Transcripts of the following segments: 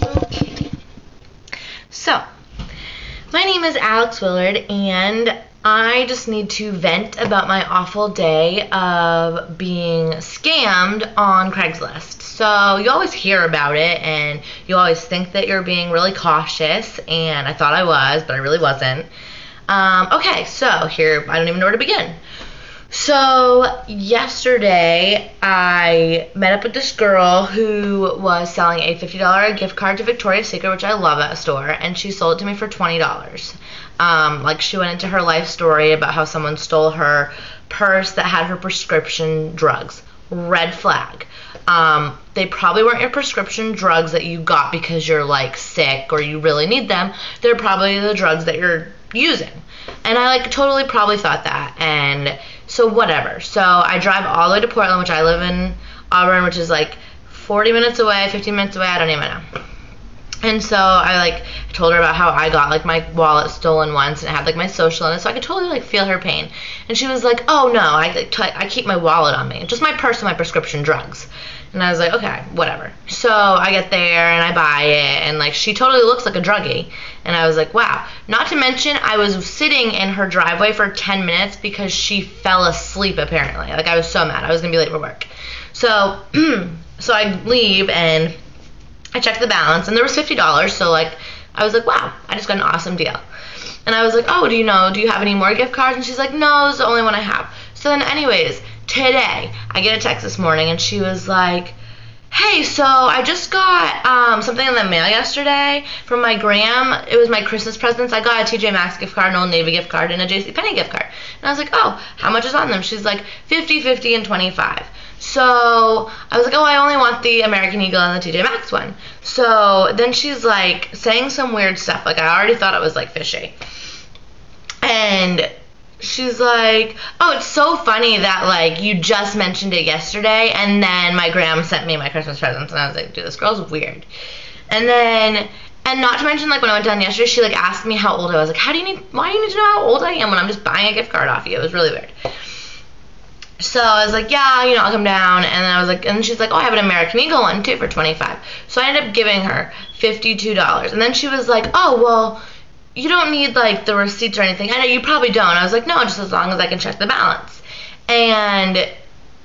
Okay. So, my name is Alex Willard, and I just need to vent about my awful day of being scammed on Craigslist. So, you always hear about it, and you always think that you're being really cautious, and I thought I was, but I really wasn't. Okay, so here, I don't even know where to begin. So yesterday I met up with this girl who was selling a $50 gift card to Victoria's Secret, which I love that store, and she sold it to me for $20. Like, she went into her life story about how someone stole her purse that had her prescription drugs. Red flag. They probably weren't your prescription drugs that you got because you're like sick or you really need them. They're probably the drugs that you're using. And I totally probably thought that, and so whatever. So I drive all the way to Portland, which I live in Auburn, which is 40 minutes away, 15 minutes away, I don't even know. And so I told her about how I got my wallet stolen once, and it had my social in it, so I could totally feel her pain. And she was like, oh no, I keep my wallet on me, just my purse and my prescription drugs. And I was like, okay, whatever. So I get there and I buy it, and she totally looks like a druggie. And I was like, wow. Not to mention, I was sitting in her driveway for 10 minutes because she fell asleep apparently. I was so mad. I was gonna be late for work. So so I leave and I checked the balance, and there was $50. So I was like, wow, I just got an awesome deal. And I was like, oh, do you have any more gift cards? And she's like, no, it's the only one I have. So then anyways, today I get a text this morning, and she was like, hey, so I just got something in the mail yesterday from my gram. It was my Christmas presents. I got a TJ Maxx gift card, an Old Navy gift card, and a JCPenney gift card. And I was like, oh, how much is on them? She's like, 50, 50, and 25. So I was like, oh, I only want the American Eagle and the TJ Maxx one. So then she's saying some weird stuff. I already thought it was fishy. And she's like, oh, it's so funny that you just mentioned it yesterday, and then my gram sent me my Christmas presents. And I was like, dude, this girl's weird. And not to mention, when I went down yesterday, she asked me how old I was. Why do you need to know how old I am when I'm just buying a gift card off you? It was really weird. So I was like, yeah, I'll come down. And then I was like, and she's like, oh, I have an American Eagle one too for 25. So I ended up giving her $52. And then she was like, oh, well, you don't need the receipts or anything. I know you probably don't. I was like, no, just as long as I can check the balance. And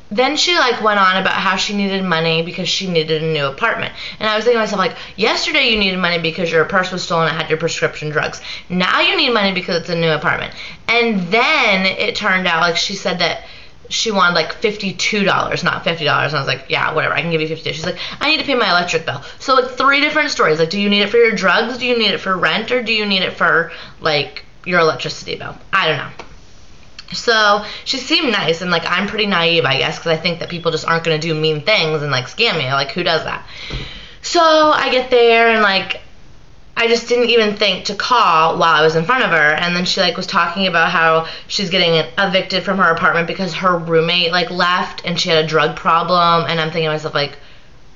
then she went on about how she needed money because she needed a new apartment. And I was thinking to myself, yesterday you needed money because your purse was stolen and had your prescription drugs. Now you need money because it's a new apartment. And then it turned out she said that she wanted $52, not $50. And I was like, yeah, whatever, I can give you $52. She's like, I need to pay my electric bill. So 3 different stories. Do you need it for your drugs? Do you need it for rent? Or do you need it for your electricity bill? I don't know. So she seemed nice, and I'm pretty naive, I guess, because I think that people just aren't going to do mean things and scam me. Who does that? So I get there, and I just didn't even think to call while I was in front of her. And then she was talking about how she's getting evicted from her apartment because her roommate left and she had a drug problem. And I'm thinking to myself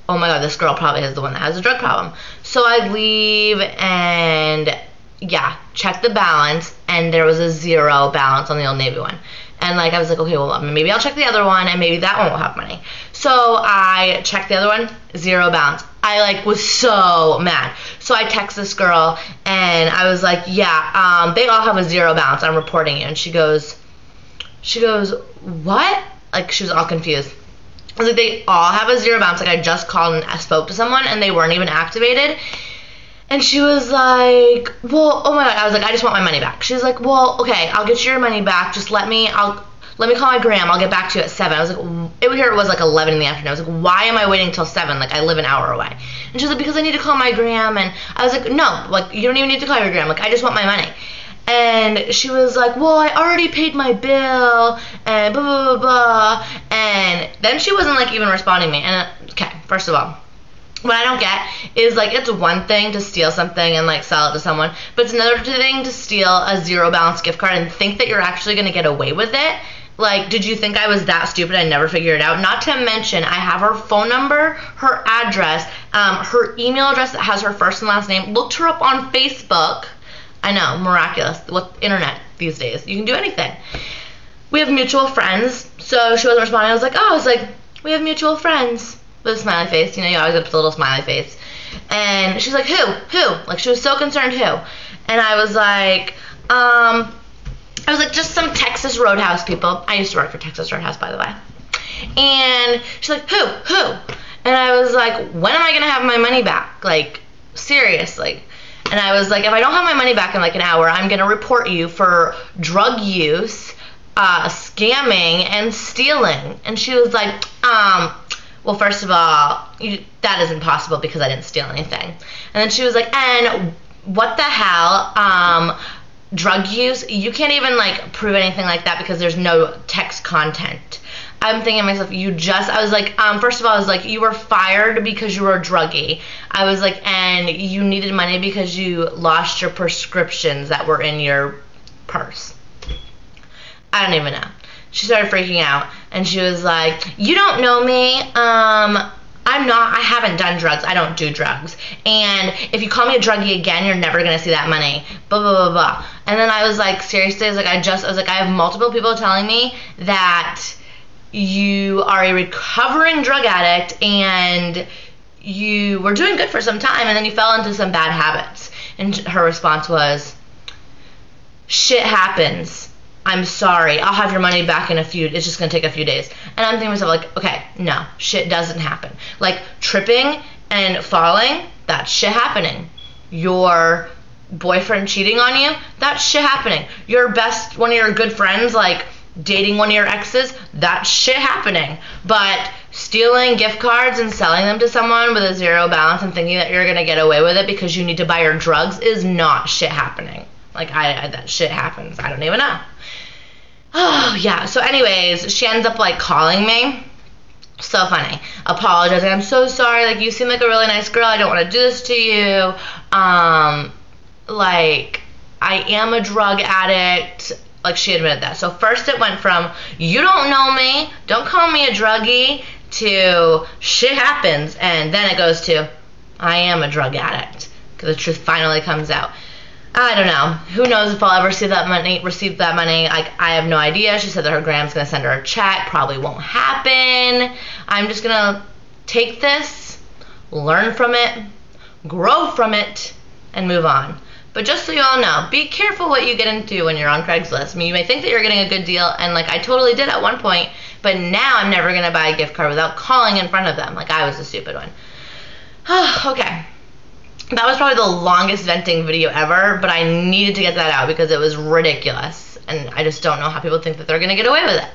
oh my god, this girl probably is the one that has a drug problem. So I leave and yeah, check the balance, and there was a 0 balance on the Old Navy one. And I was like, okay, well, maybe I'll check the other one, and maybe that one will have money. So I checked the other one, 0 balance. I was so mad. So I text this girl, and I was like, yeah, they all have a 0 balance. I'm reporting you. And she goes, what? She was all confused. I was like, they all have a 0 balance. I just called and I spoke to someone, and they weren't even activated. And she was like, well, oh my god. I was like, I just want my money back. She was like, well, okay, I'll get you your money back. Just let me call my gram. I'll get back to you at 7. I was like, it was 11 in the afternoon. I was like, why am I waiting till 7? I live an hour away. And she was like, because I need to call my gram. And I was like, no, you don't even need to call your gram. I just want my money. And she was like, well, I already paid my bill, and blah, blah, blah, blah. And then she wasn't even responding to me. And okay, first of all, what I don't get is it's one thing to steal something and sell it to someone, but it's another thing to steal a 0 balance gift card and think that you're actually going to get away with it. Did you think I was that stupid I never figured it out? Not to mention, I have her phone number, her address, her email address that has her first and last name. Looked her up on Facebook. I know, miraculous. With internet these days, you can do anything. We have mutual friends, so she wasn't responding. I was like, we have mutual friends. With a smiley face, you always have a little smiley face. And she's like, who? Like, she was so concerned, who? And I was like, just some Texas Roadhouse people. I used to work for Texas Roadhouse, by the way. And she's like, who? And I was like, when am I going to have my money back? Like, seriously. And I was like, if I don't have my money back in like an hour, I'm going to report you for drug use, scamming, and stealing. And she was like, well, first of all, that isn't possible because I didn't steal anything. And then she was like, and what the hell, drug use? You can't even like prove anything like that because there's no text content. I'm thinking to myself, I was like, first of all, I was like, you were fired because you were a druggie. I was like, and you needed money because you lost your prescriptions that were in your purse. I don't even know. She started freaking out, and she was like, you don't know me. I haven't done drugs. I don't do drugs. And if you call me a druggie again, you're never going to see that money. Blah, blah, blah, blah. And then I was like, seriously, I was like, I have multiple people telling me that you are a recovering drug addict and you were doing good for some time and then you fell into some bad habits. And her response was, shit happens. I'm sorry. I'll have your money back it's just going to take a few days. And I'm thinking to myself, like, okay, no, shit doesn't happen. Like, tripping and falling, that's shit happening. Your boyfriend cheating on you, that's shit happening. One of your good friends, like, dating one of your exes, that's shit happening. But stealing gift cards and selling them to someone with a zero balance and thinking that you're going to get away with it because you need to buy your drugs is not shit happening. Like, that shit happens. I don't even know. Oh, yeah. So anyways, she ends up, like, calling me. So funny. Apologizing. I'm so sorry. Like, you seem like a really nice girl. I don't want to do this to you. Like, I am a drug addict. Like, she admitted that. So first it went from, you don't know me, don't call me a druggie, to shit happens. And then it goes to, I am a drug addict. Because the truth finally comes out. I don't know. Who knows if I'll ever receive that money. Like, I have no idea. She said that her grand's going to send her a check. Probably won't happen. I'm just going to take this, learn from it, grow from it, and move on. But just so you all know, be careful what you get into when you're on Craigslist. I mean, you may think that you're getting a good deal, and like I totally did at one point, but now I'm never going to buy a gift card without calling in front of them. Like, I was the stupid one. Okay. That was probably the longest venting video ever, but I needed to get that out because it was ridiculous. And I just don't know how people think that they're going to get away with it.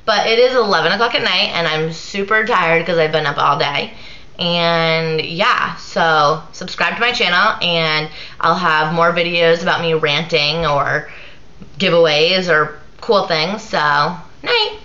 But it is 11 o'clock at night, and I'm super tired because I've been up all day. And yeah, so subscribe to my channel, and I'll have more videos about me ranting or giveaways or cool things. So, night.